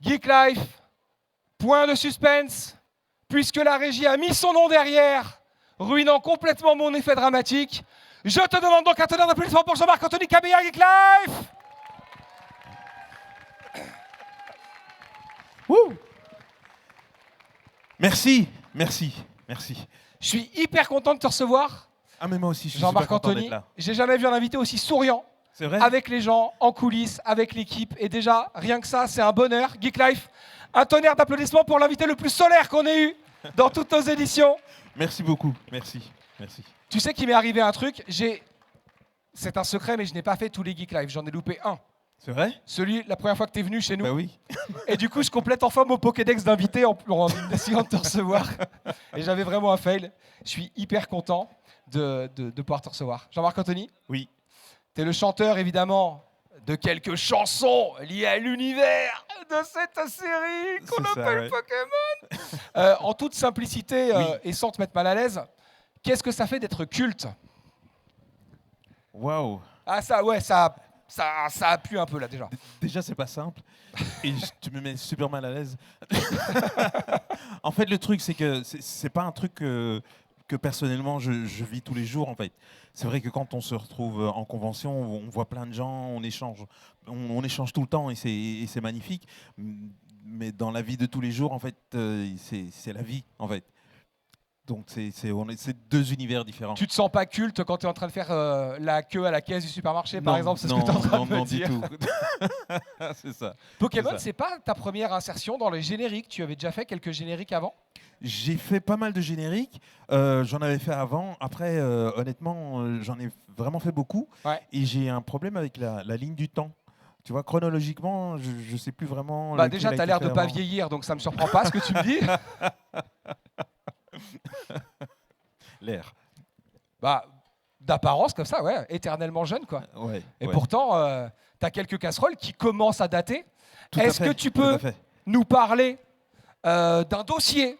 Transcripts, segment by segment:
Geek Life, point de suspense, puisque la régie a mis son nom derrière, ruinant complètement mon effet dramatique. Je te demande donc un tonnerre d'applaudissements pour Jean-Marc Anthony Cabella, Geek Life. Wouh. Merci. Je suis hyper content de te recevoir, Ah mais moi aussi, je suis Jean-Marc super content Anthony. d'être là. J'ai jamais vu un invité aussi souriant, C'est vrai. avec les gens, en coulisses, avec l'équipe. Et déjà, rien que ça, c'est un bonheur. Geek Life, un tonnerre d'applaudissements pour l'invité le plus solaire qu'on ait eu dans toutes nos éditions. Merci beaucoup. Merci. Tu sais qu'il m'est arrivé un truc, c'est un secret, mais je n'ai pas fait tous les Geek Live, j'en ai loupé un. C'est vrai. Celui, la première fois que tu es venu chez nous. Bah oui. Et du coup, je complète enfin mon Pokédex d'invités en essayant de te recevoir. Et j'avais vraiment un fail. Je suis hyper content de pouvoir te recevoir. Jean-Marc Anthony, Oui. tu es le chanteur, évidemment, de quelques chansons liées à l'univers de cette série qu'on C'est ça, appelle ouais. Pokémon. En toute simplicité Oui. et sans te mettre mal à l'aise, qu'est-ce que ça fait d'être culte? Waouh. Ah ça, ouais, ça appuie un peu là déjà. Déjà, c'est pas simple. Et tu me mets super mal à l'aise. En fait, le truc, c'est que c'est pas un truc que personnellement je vis tous les jours. En fait, c'est vrai que quand on se retrouve en convention, on voit plein de gens, on échange tout le temps et c'est magnifique. Mais dans la vie de tous les jours, en fait, c'est la vie, en fait. Donc c'est deux univers différents. Tu te sens pas culte quand tu es en train de faire la queue à la caisse du supermarché, par exemple, c'est ce que tu es en train de me dire. Non, du tout. C'est ça. Pokémon, C'est ça. c'est pas ta première insertion dans les génériques. Tu avais déjà fait quelques génériques avant? J'ai fait pas mal de génériques. J'en avais fait avant. Après, honnêtement, j'en ai vraiment fait beaucoup. Ouais. Et j'ai un problème avec la ligne du temps. Tu vois, chronologiquement, je sais plus vraiment. Bah lequel déjà, a tu as été l'air de fait pas avant. vieillir, donc ça me surprend pas ce que tu me dis. L'air. Bah, d'apparence comme ça, ouais, éternellement jeune, quoi. Ouais. Et ouais. pourtant, tu as quelques casseroles qui commencent à dater. Tout à Est-ce que fait, tu tout peux à fait. nous parler d'un dossier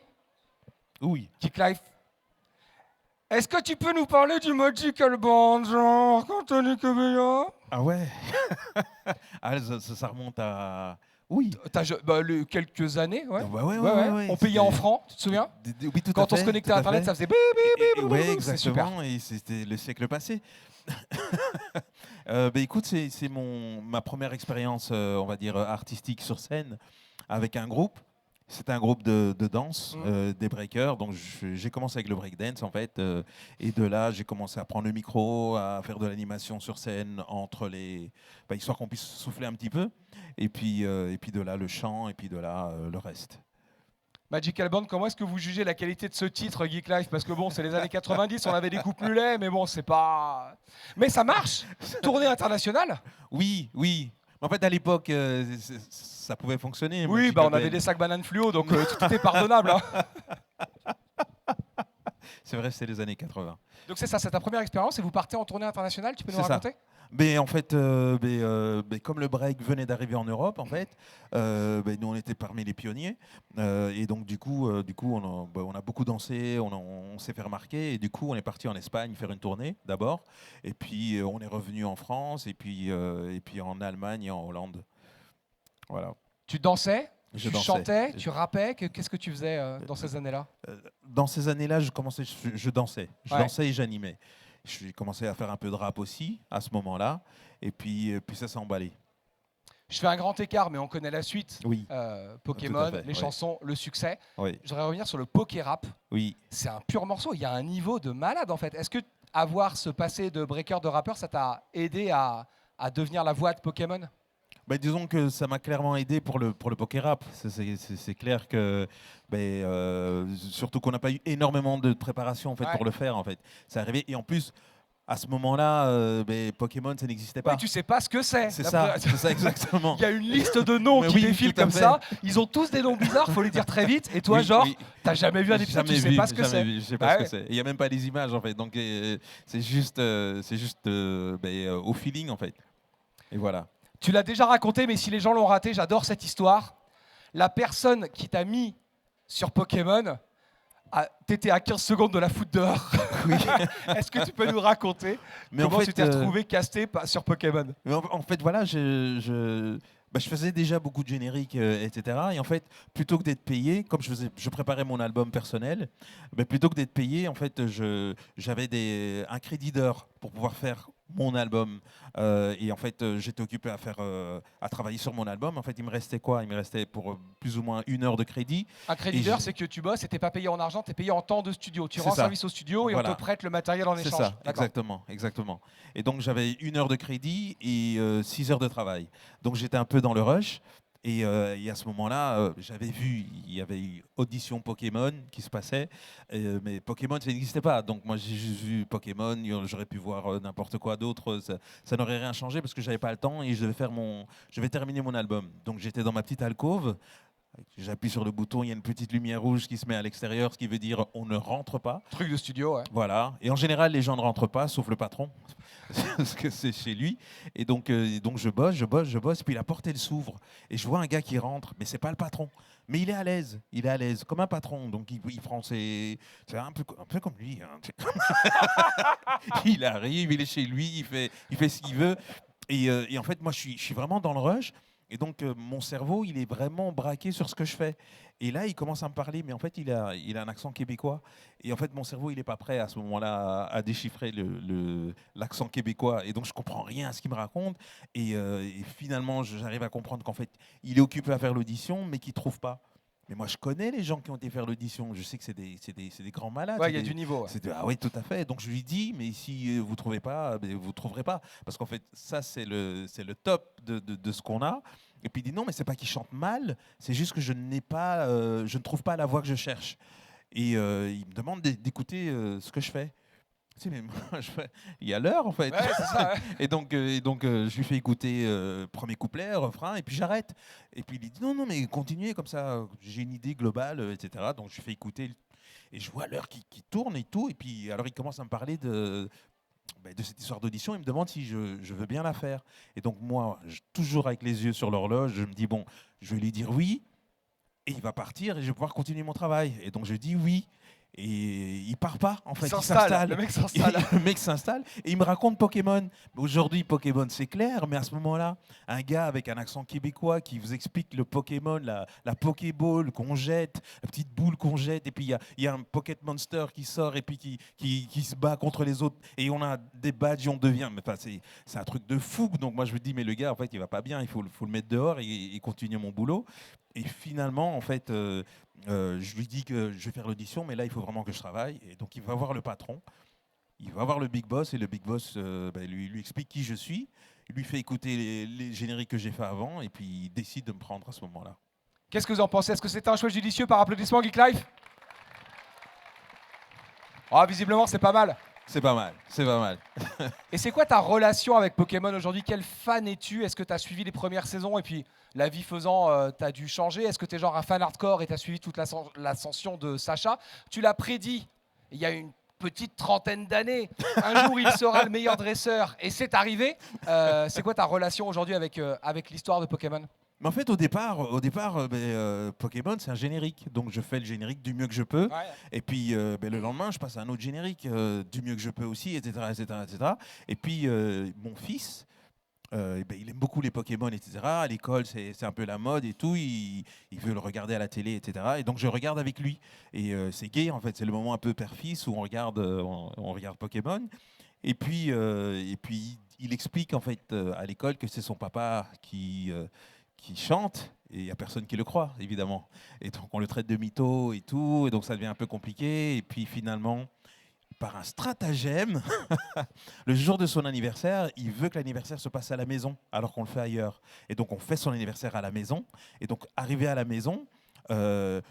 Oui. Geek Life? Est-ce que tu peux nous parler du Magical Band, genre Anthony Cabella? Ah ouais. Ah, ça remonte à. Oui. Quelques années, ouais. Bah ouais, On payait en francs, tu te souviens? Oui, tout à Quand on fait, se connectait tout à à Internet, fait. ça faisait Ouais, c'est super. exactement. Et c'était le siècle passé. Écoute, c'est ma première expérience, on va dire, artistique sur scène avec un groupe. C'était un groupe de danse, des breakers. Donc j'ai commencé avec le breakdance en fait. Et de là, j'ai commencé à prendre le micro, à faire de l'animation sur scène entre les, histoire qu'on puisse souffler un petit peu. Et puis de là, le chant. Et puis de là, le reste. Magical Band, comment est-ce que vous jugez la qualité de ce titre Geek Life? Parce que bon, c'est les années 90, on avait des coupes mulets, mais bon, c'est pas... Mais ça marche. Tournée internationale? Oui. En fait, à l'époque, ça pouvait fonctionner. Oui, Magical on avait Band. des sacs bananes fluo, donc tout est pardonnable. Hein. C'est vrai, c'est les années 80. Donc c'est ça, c'est ta première expérience et vous partez en tournée internationale, tu peux nous C'est ça. raconter? En fait, comme le break venait d'arriver en Europe, en fait, nous on était parmi les pionniers, et donc du coup, on a beaucoup dansé, on s'est fait remarquer, et du coup on est parti en Espagne faire une tournée d'abord, et puis on est revenu en France, et puis en Allemagne et en Hollande. Voilà. Tu dansais? Je Tu dansais. chantais? Tu rappais? Qu'est-ce que tu faisais dans ces années-là? Dans ces années-là, je dansais, Ouais. dansais et j'animais. J'ai commencé à faire un peu de rap aussi à ce moment-là, et puis ça s'est emballé. Je fais un grand écart, mais on connaît la suite. Oui. Pokémon, Tout à fait, les ouais. chansons, le succès. Oui. Je voudrais revenir sur le Poké-Rap. Oui. C'est un pur morceau. Il y a un niveau de malade en fait. Est-ce que avoir ce passé de breaker, de rappeur, ça t'a aidé à devenir la voix de Pokémon? Disons que ça m'a clairement aidé pour le Poké Rap. C'est clair que, surtout qu'on n'a pas eu énormément de préparation en fait, Ouais. pour le faire. En fait. C'est arrivé. Et en plus, à ce moment-là, Pokémon, ça n'existait pas. Oui, tu sais pas ce que c'est. C'est ça exactement. Il y a une liste de noms Mais qui oui, défilent tout à comme fait. ça. Ils ont tous des noms bizarres, faut les dire très vite. Et toi, Oui, genre, oui. t'as jamais vu un épisode, tu sais pas ce que c'est. Je sais pas Ah ce que ouais. c'est. Il n'y a même pas les images en fait. Donc c'est juste au feeling en fait. Et voilà. Tu l'as déjà raconté, mais si les gens l'ont raté, j'adore cette histoire. La personne qui t'a mis sur Pokémon, t'étais à 15 secondes de la foutre dehors. Oui. Est-ce que tu peux nous raconter Mais en comment fait, tu t'es retrouvé casté sur Pokémon? Mais en fait, voilà, Bah, je faisais déjà beaucoup de génériques, etc. Et en fait, plutôt que d'être payé, comme je préparais mon album personnel, bah, plutôt que d'être payé, en fait, j'avais un crédit d'heure pour pouvoir faire mon album. Et en fait, j'étais occupé à travailler sur mon album. En fait, il me restait quoi? Il me restait pour plus ou moins 1 heure de crédit. Un Et crédit d'heure, c'est que tu bosses et t'es pas payé en argent, tu es payé en temps de studio. Tu c'est rends ça. service au studio et on te Voilà. prête le matériel en C'est échange. ça, D'accord. exactement, exactement. Et donc j'avais 1 heure de crédit et 6 heures de travail. Donc j'étais un peu dans le rush. Et à ce moment-là, j'avais vu, il y avait eu audition Pokémon qui se passait, mais Pokémon, ça n'existait pas. Donc moi, j'ai juste vu Pokémon, j'aurais pu voir n'importe quoi d'autre, ça n'aurait rien changé parce que j'avais pas le temps et je devais terminer mon album. Donc j'étais dans ma petite alcôve, j'appuie sur le bouton, il y a une petite lumière rouge qui se met à l'extérieur, ce qui veut dire on ne rentre pas. Truc de studio, ouais. Voilà. Et en général, les gens ne rentrent pas, sauf le patron, parce que c'est chez lui. Et donc je bosse, je bosse, je bosse. Puis la porte, elle s'ouvre. Et je vois un gars qui rentre, mais c'est pas le patron. Mais il est à l'aise. Il est à l'aise, comme un patron. Donc il prend c'est un peu comme lui. Hein. Il arrive, il est chez lui, il fait ce qu'il veut. Et en fait, moi, je suis vraiment dans le rush. Et donc, mon cerveau, il est vraiment braqué sur ce que je fais. Et là, il commence à me parler, mais en fait, il a un accent québécois. Et en fait, mon cerveau, il n'est pas prêt à ce moment-là à déchiffrer l'accent québécois. Et donc, je comprends rien à ce qu'il me raconte. Et finalement, j'arrive à comprendre qu'en fait, il est occupé à faire l'audition, mais qu'il ne trouve pas. Mais moi, je connais les gens qui ont été faire l'audition. Je sais que c'est des grands malades. Ouais, il y a du niveau. Ouais. Ah oui, tout à fait. Donc je lui dis, mais si vous trouvez pas, vous trouverez pas, parce qu'en fait, ça c'est le top de ce qu'on a. Et puis il dit non, mais c'est pas qu'il chante mal, c'est juste que je ne trouve pas la voix que je cherche. Et il me demande d'écouter ce que je fais. Tu sais, mais moi, il y a l'heure en fait. Ouais, c'est ça. Ouais. Et donc, je lui fais écouter premier couplet, refrain, et puis j'arrête. Et puis il dit non, non, mais continuez comme ça, j'ai une idée globale, etc. Donc je lui fais écouter, et je vois l'heure qui tourne et tout. Et puis alors il commence à me parler de cette histoire d'audition. Il me demande si je veux bien la faire. Et donc moi, toujours avec les yeux sur l'horloge, je me dis bon, je vais lui dire oui, et il va partir, et je vais pouvoir continuer mon travail. Et donc je dis oui. Et il part pas, en fait, il s'installe. Le mec s'installe. Le mec s'installe et il me raconte Pokémon. Aujourd'hui, Pokémon, c'est clair, mais à ce moment-là, un gars avec un accent québécois qui vous explique le Pokémon, la Pokéball qu'on jette, la petite boule qu'on jette, et puis il y a un Pocket Monster qui sort et puis qui se bat contre les autres, et on a des badges et on devient. Mais, enfin, c'est un truc de fou. Donc moi, je me dis, mais le gars, en fait, il va pas bien, il faut le mettre dehors et continuer mon boulot. Et finalement, en fait, je lui dis que je vais faire l'audition, mais là, il faut vraiment que je travaille. Et donc, il va voir le patron, il va voir le big boss, et le big boss lui explique qui je suis, il lui fait écouter les génériques que j'ai fait avant, et puis il décide de me prendre à ce moment-là. Qu'est-ce que vous en pensez? Est-ce que c'était un choix judicieux par applaudissement, Geek Life? Ah, visiblement, c'est pas mal. C'est pas mal, c'est pas mal. Et c'est quoi ta relation avec Pokémon aujourd'hui? Quel fan es-tu? Est-ce que tu as suivi les premières saisons et puis la vie faisant, tu as dû changer? Est-ce que tu es genre un fan hardcore et tu as suivi toute l'ascension de Sacha? Tu l'as prédit il y a une petite trentaine d'années. Un jour, il sera le meilleur dresseur et c'est arrivé. C'est quoi ta relation aujourd'hui avec l'histoire de Pokémon? Mais en fait, au départ, Pokémon, c'est un générique. Donc, je fais le générique du mieux que je peux. Ouais. Et puis, le lendemain, je passe à un autre générique du mieux que je peux aussi, etc. etc., etc. Et puis, mon fils, il aime beaucoup les Pokémon, etc. À l'école, c'est un peu la mode et tout. Il veut le regarder à la télé, etc. Et donc, je regarde avec lui. Et c'est gay, en fait. C'est le moment un peu père-fils où on regarde Pokémon. Et puis, il explique, en fait, à l'école que c'est son papa qui chante, et il n'y a personne qui le croit, évidemment. Et donc on le traite de mytho et tout, et donc ça devient un peu compliqué. Et puis finalement, par un stratagème, le jour de son anniversaire, il veut que l'anniversaire se passe à la maison, alors qu'on le fait ailleurs. Et donc on fait son anniversaire à la maison. Et donc arrivé à la maison, on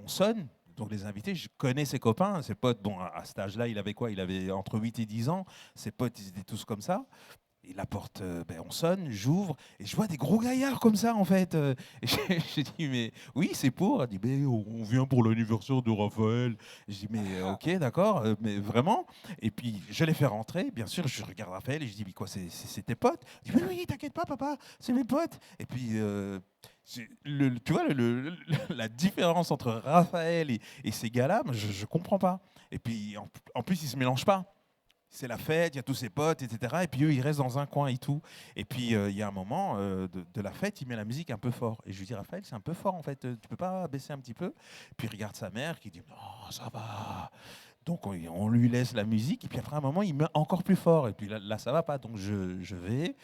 sonne. Donc les invités, je connais ses copains, ses potes. Bon, à cet âge-là, il avait quoi? Il avait entre 8 et 10 ans. Ses potes, ils étaient tous comme ça. Et la porte, on sonne, j'ouvre, et je vois des gros gaillards comme ça, en fait. Et j'ai dit, mais oui, c'est pour. Elle dit, mais on vient pour l'anniversaire de Raphaël. Je dis, mais ok, d'accord, mais vraiment. Et puis, je les fais rentrer, bien sûr, je regarde Raphaël, et je dis, mais quoi, c'est tes potes? Il dit, oui, t'inquiète pas, papa, c'est mes potes. Et puis, tu vois, la différence entre Raphaël et ces gars-là, je comprends pas. Et puis, en plus, ils se mélangent pas. c'est la fête, il y a tous ses potes, etc. Et puis eux, ils restent dans un coin et tout. Et puis il y a un moment de la fête, il met la musique un peu fort. Et je lui dis, Raphaël, c'est un peu fort en fait, tu peux pas baisser un petit peu? Puis il regarde sa mère qui dit, non, ça va. Donc on lui laisse la musique. Et puis après un moment, il met encore plus fort. Et puis là ça va pas. Donc je vais.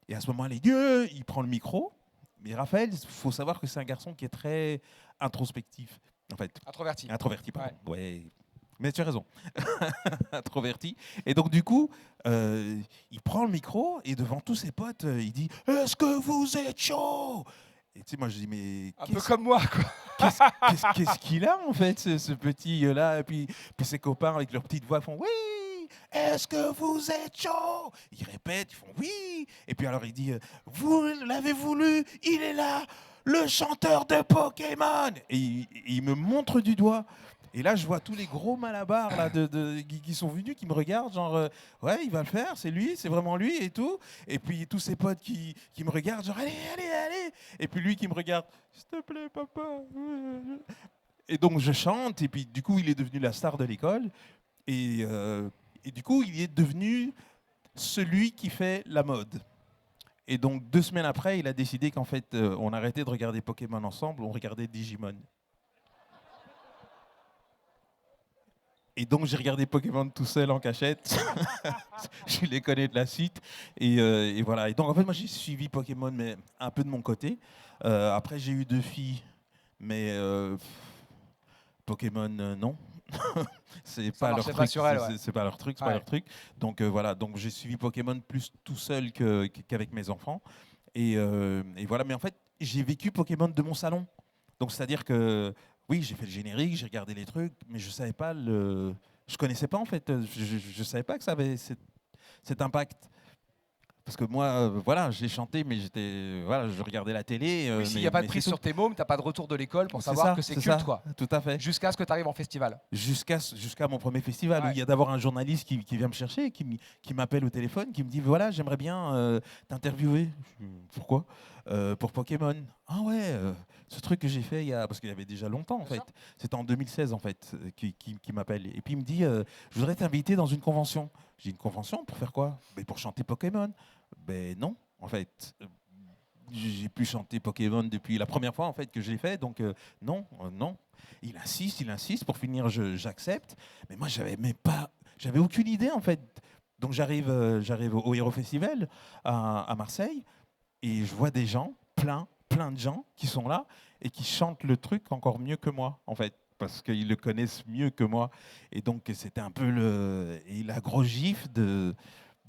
Et à ce moment-là, il prend le micro. Mais Raphaël, il faut savoir que c'est un garçon qui est très introspectif. En fait. Introverti, pardon. Ouais. Mais tu as raison. Introverti. Et donc, du coup, il prend le micro et devant tous ses potes, il dit « Est-ce que vous êtes chaud ?» Et tu sais, moi, je dis « Mais Un peu comme moi, quoi. qu'est-ce qu'il a, en fait, ce petit-là » Et puis ses copains, avec leur petite voix, font « Oui, est-ce que vous êtes chaud ?» Ils répètent, ils font « Oui !» Et puis alors, il dit « Vous l'avez voulu, il est là, le chanteur de Pokémon !» Et il me montre du doigt. Et là, je vois tous les gros malabars là, qui sont venus, qui me regardent, genre, ouais, il va le faire, c'est lui, c'est vraiment lui et tout. Et puis tous ses potes qui me regardent, genre, allez, allez, allez. Et puis lui qui me regarde, s'il te plaît, papa. Et donc je chante, et puis du coup, il est devenu la star de l'école. Et du coup, il est devenu celui qui fait la mode. Et donc 2 semaines après, il a décidé qu'en fait, on arrêtait de regarder Pokémon ensemble, on regardait Digimon. Et donc, j'ai regardé Pokémon tout seul en cachette. Je les connais de la suite. Et voilà. Et donc, en fait, moi, j'ai suivi Pokémon, mais un peu de mon côté. Après, j'ai eu 2 filles. Mais Pokémon, non. C'est pas leur truc. C'est pas leur truc. C'est pas leur truc. Donc, voilà. Donc, j'ai suivi Pokémon plus tout seul qu'avec mes enfants. Et voilà. Mais en fait, j'ai vécu Pokémon de mon salon. Donc, c'est-à-dire que... Oui, j'ai fait le générique, j'ai regardé les trucs, mais je savais pas je connaissais pas en fait. Je savais pas que ça avait cet impact. Parce que moi, voilà, j'ai chanté, mais je regardais la télé. Oui, s'il n'y a pas de prise sur tes mômes, tu n'as pas de retour de l'école pour savoir que c'est culte, ça, quoi. Tout à fait. Jusqu'à ce que tu arrives en festival. Jusqu'à mon premier festival, où il y a d'abord un journaliste qui vient me chercher, qui m'appelle au téléphone, qui me dit, voilà, j'aimerais bien t'interviewer. Pourquoi? Pour Pokémon. Ah ouais, ce truc que j'ai fait parce qu'il y avait déjà longtemps en fait. C'était en 2016 en fait qui m'appelle. Et puis il me dit, je voudrais t'inviter dans une convention. J'ai une convention pour faire quoi? Pour chanter Pokémon. Ben non, en fait. J'ai pu chanter Pokémon depuis la première fois en fait que je l'ai fait, donc non. Il insiste. Pour finir, j'accepte. Mais moi, j'avais aucune idée en fait. Donc j'arrive au Hero Festival à Marseille. Et je vois des gens, plein de gens qui sont là et qui chantent le truc encore mieux que moi, en fait, parce qu'ils le connaissent mieux que moi. Et donc, c'était un peu la grosse gifle de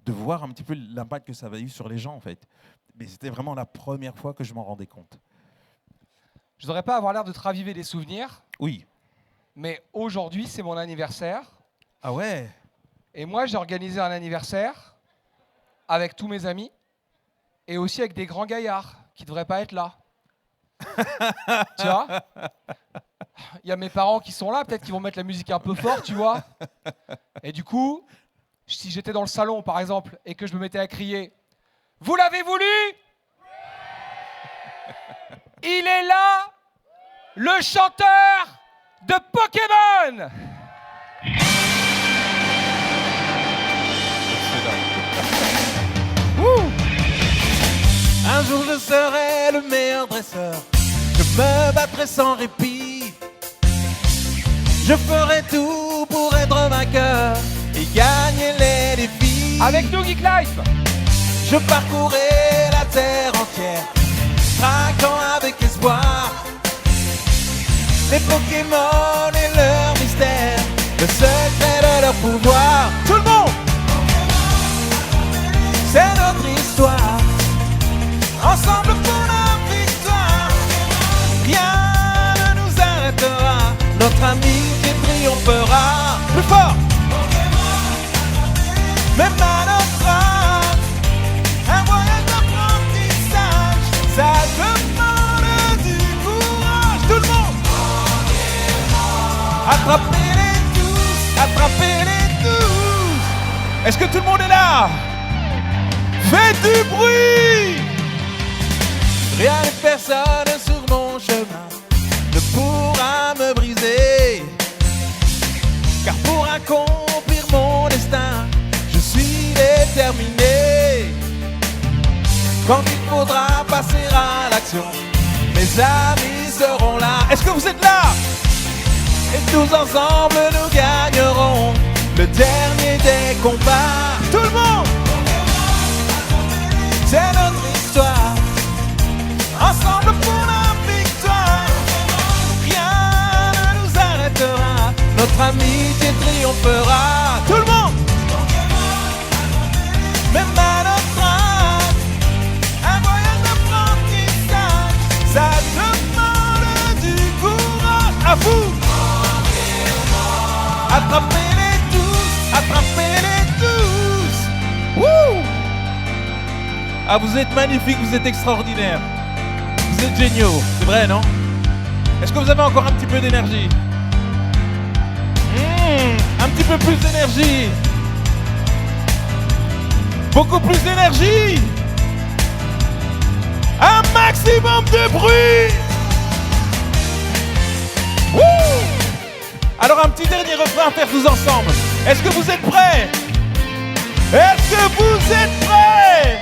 voir un petit peu l'impact que ça avait eu sur les gens, en fait. Mais c'était vraiment la première fois que je m'en rendais compte. Je ne voudrais pas avoir l'air de te raviver des souvenirs. Oui. Mais aujourd'hui, c'est mon anniversaire. Ah ouais? Et moi, j'ai organisé un anniversaire avec tous mes amis. Et aussi avec des grands gaillards qui ne devraient pas être là. Tu vois? Il y a mes parents qui sont là, peut-être qu'ils vont mettre la musique un peu fort, tu vois? Et du coup, si j'étais dans le salon, par exemple, et que je me mettais à crier « Vous l'avez voulu? Il est là, le chanteur de Pokémon !» Un jour je serai le meilleur dresseur, je me battrai sans répit. Je ferai tout pour être vainqueur et gagner les défis. Avec nous, Geek Life, je parcourrai la terre entière, traquant avec espoir les Pokémon et leur mystère, le secret de leur pouvoir. Tout le monde, c'est notre histoire. Ensemble pour la victoire, rien ne nous arrêtera, notre amitié triomphera. Plus fort, même à notre âge, un voyage d'apprentissage, ça demande du courage. Tout le monde, attrapez-les tous. Est-ce que tout le monde est là? Faites du bruit. Rien et personne sur mon chemin ne pourra me briser. Car pour accomplir mon destin, je amis seront là. Est-ce que vous êtes là? Et tous ensemble nous gagnerons le dernier des combats. Tout le monde! C'est notre histoire. Ensemble pour la victoire. Rien ne nous arrêtera. Notre amitié triomphera. Tout le monde! Même à notre âge, un voyage d'apprentissage. Ça demande du courage. À vous! Attrapez-les tous, attrapez-les tous. Wouh! Ah, vous êtes magnifiques, vous êtes extraordinaires. Vous êtes géniaux, c'est vrai, non? Est-ce que vous avez encore un petit peu d'énergie? Un petit peu plus d'énergie. Beaucoup plus d'énergie. Un maximum de bruit. Wouh! Alors un petit dernier refrain à faire tous ensemble. Est-ce que vous êtes prêts? Est-ce que vous êtes prêts?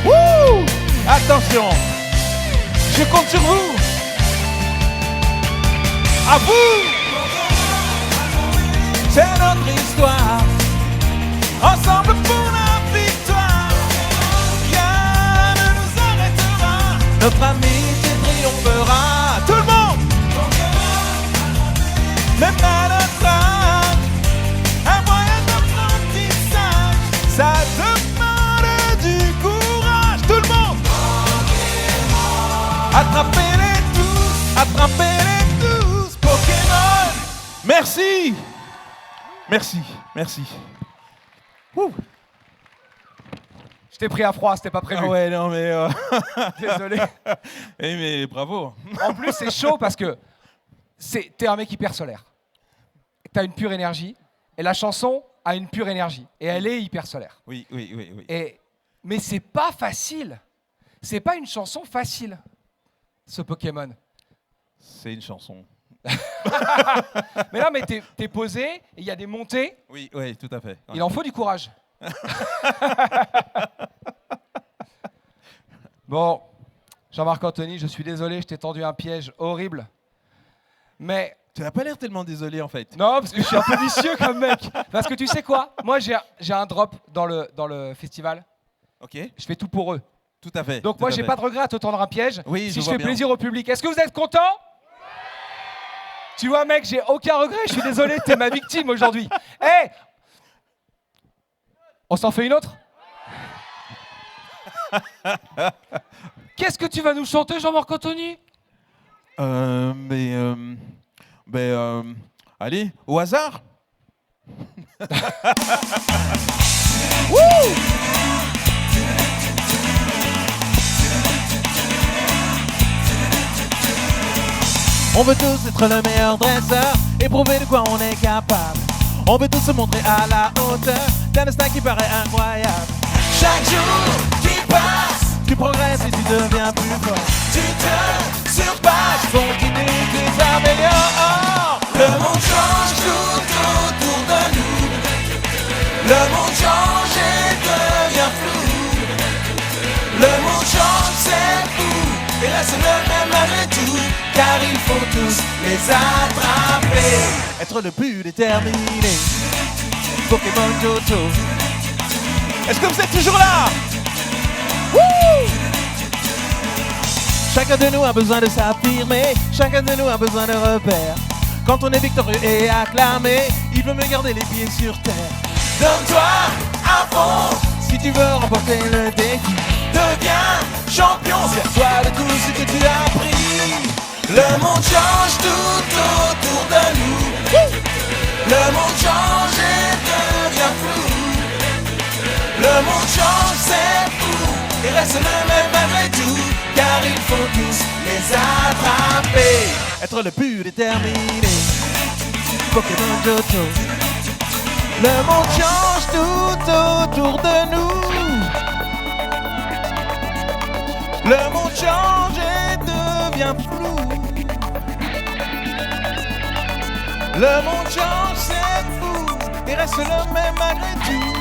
Wouh! Attention, je compte sur vous. À vous! C'est notre histoire. Ensemble pour la victoire. Rien ne nous arrêtera. Notre amitié triomphera. Tout le monde! Même à notre âge, un moyen d'apprentissage. Ça demande du courage. Tout le monde! Attrapez-les tous, attrapez-les tous. Pokémon! Merci! Merci, merci. Ouh. Je t'ai pris à froid, c'était pas prévu. Ah ouais, non mais... Désolé. Eh mais bravo. En plus, c'est chaud parce que t'es un mec hyper solaire. T'as une pure énergie. Et la chanson a une pure énergie. Et elle est hyper solaire. Oui, oui, oui, oui. Mais c'est pas facile. C'est pas une chanson facile, ce Pokémon. C'est une chanson. Mais là, mais t'es posé, il y a des montées. Oui, oui, tout à fait. Ouais. Il en faut du courage. Bon, Jean-Marc Anthony, je suis désolé, je t'ai tendu un piège horrible. Mais... Tu n'as pas l'air tellement désolé en fait. Non, parce que je suis un peu vicieux comme mec. Parce que tu sais quoi? Moi, j'ai un drop dans le festival. Ok. Je fais tout pour eux. Tout à fait. Donc moi, j'ai pas de regret à te tendre un piège. Oui, si je vois fais bien. plaisir au public. Est-ce que vous êtes contents? Tu vois, mec, j'ai aucun regret. Je suis désolé, t'es ma victime aujourd'hui. Hé, on s'en fait une autre? Qu'est-ce que tu vas nous chanter, Jean-Marc Anthony? Allez, au hasard. Wouh! On veut tous être le meilleur dresseur et prouver de quoi on est capable. On veut tous se montrer à la hauteur d'un destin qui paraît incroyable. Chaque jour qui passe, tu progresses et tu deviens plus fort. Tu te surpasses, continue, tu t'améliores. Le monde change tout autour de nous. Le monde change et devient flou. Le monde change, c'est fou, et reste le même malgré tout. Car il faut tous les attraper. Être le plus déterminé. Pokémon Johto. Est-ce que vous êtes toujours là? Wouh! Chacun de nous a besoin de s'affirmer. Chacun de nous a besoin de repères. Quand on est victorieux et acclamé, il veut me garder les pieds sur terre. Donne-toi à fond si tu veux remporter le défi. Deviens champion, sers-toi de tout ce que tu as appris. Le monde change tout autour de nous. Le monde change et devient flou. Le monde change, c'est fou, et reste le même malgré tout. Car il faut tous les attraper. Être le plus déterminé. Pokémon Johto. Le monde change tout autour de nous. Le monde change et devient flou. Le monde change, c'est fou, et reste le même malgré tout.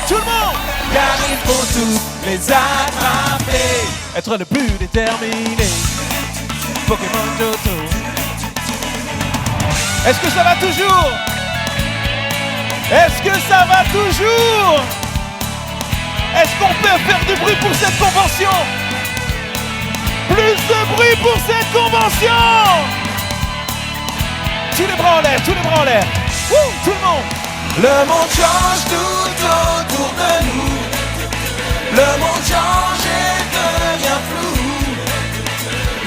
Tout le monde! Car il faut tous les attraper. être le plus déterminé. Pokémon Johto. Est-ce que ça va toujours? Est-ce que ça va toujours? Est-ce qu'on peut faire du bruit pour cette convention? Plus de bruit pour cette convention! Tous les bras en l'air, tous les bras en l'air. Tout le monde. Le monde change tout autour de nous. Le monde change et devient flou.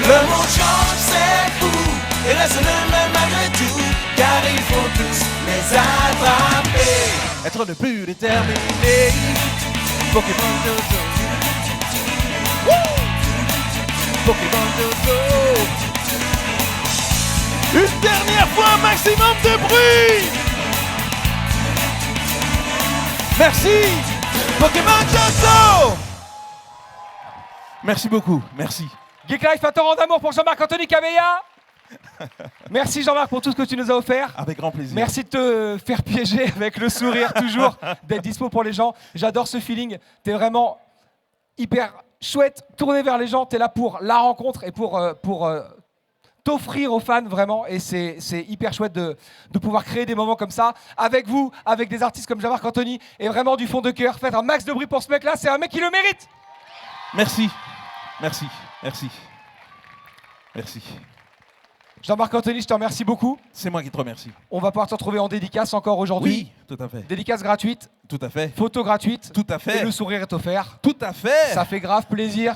Le monde change, c'est fou, et reste le même malgré tout, car il faut tous les attraper. Être le plus déterminé. Pokémon Johto. Pokémon Johto. Une dernière fois, un maximum de bruit. Merci. Pokémon Johto. Merci beaucoup, merci. Geek Life, un torrent d'amour pour Jean-Marc Anthony Cabella. Merci Jean-Marc pour tout ce que tu nous as offert. Avec grand plaisir. Merci de te faire piéger avec le sourire toujours, d'être dispo pour les gens. J'adore ce feeling. T'es vraiment hyper chouette, tourné vers les gens. T'es là pour la rencontre et pour t'offrir aux fans vraiment. Et c'est hyper chouette de pouvoir créer des moments comme ça avec vous, avec des artistes comme Jean-Marc Anthony. Et vraiment du fond de cœur, faites un max de bruit pour ce mec-là. C'est un mec qui le mérite. Merci, merci, merci, merci. Jean-Marc Anthony, je te remercie beaucoup. C'est moi qui te remercie. On va pouvoir te retrouver en dédicace encore aujourd'hui. Oui, tout à fait. Dédicace gratuite, Tout à fait. photo gratuite. Tout à fait. Et le sourire est offert. Tout à fait. Ça fait grave plaisir.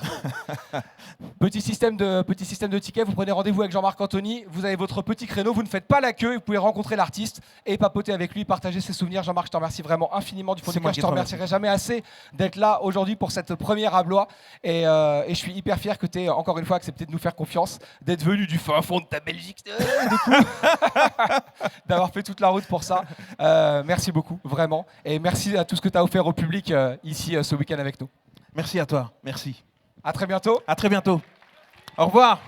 Petit système de tickets, vous prenez rendez-vous avec Jean-Marc Anthony, vous avez votre petit créneau, vous ne faites pas la queue, vous pouvez rencontrer l'artiste et papoter avec lui, partager ses souvenirs. Jean-Marc, je te remercie vraiment infiniment du fond du cœur. Je te remercierai jamais assez d'être là aujourd'hui pour cette première à Blois. Et je suis hyper fier que tu aies encore une fois accepté de nous faire confiance, d'être venu du fin fond de ta Belgique, d'avoir fait toute la route pour ça. Merci beaucoup, vraiment. Et merci à tout ce que tu as offert au public ici ce week-end avec nous. Merci à toi. Merci. À très bientôt. À très bientôt. Au revoir.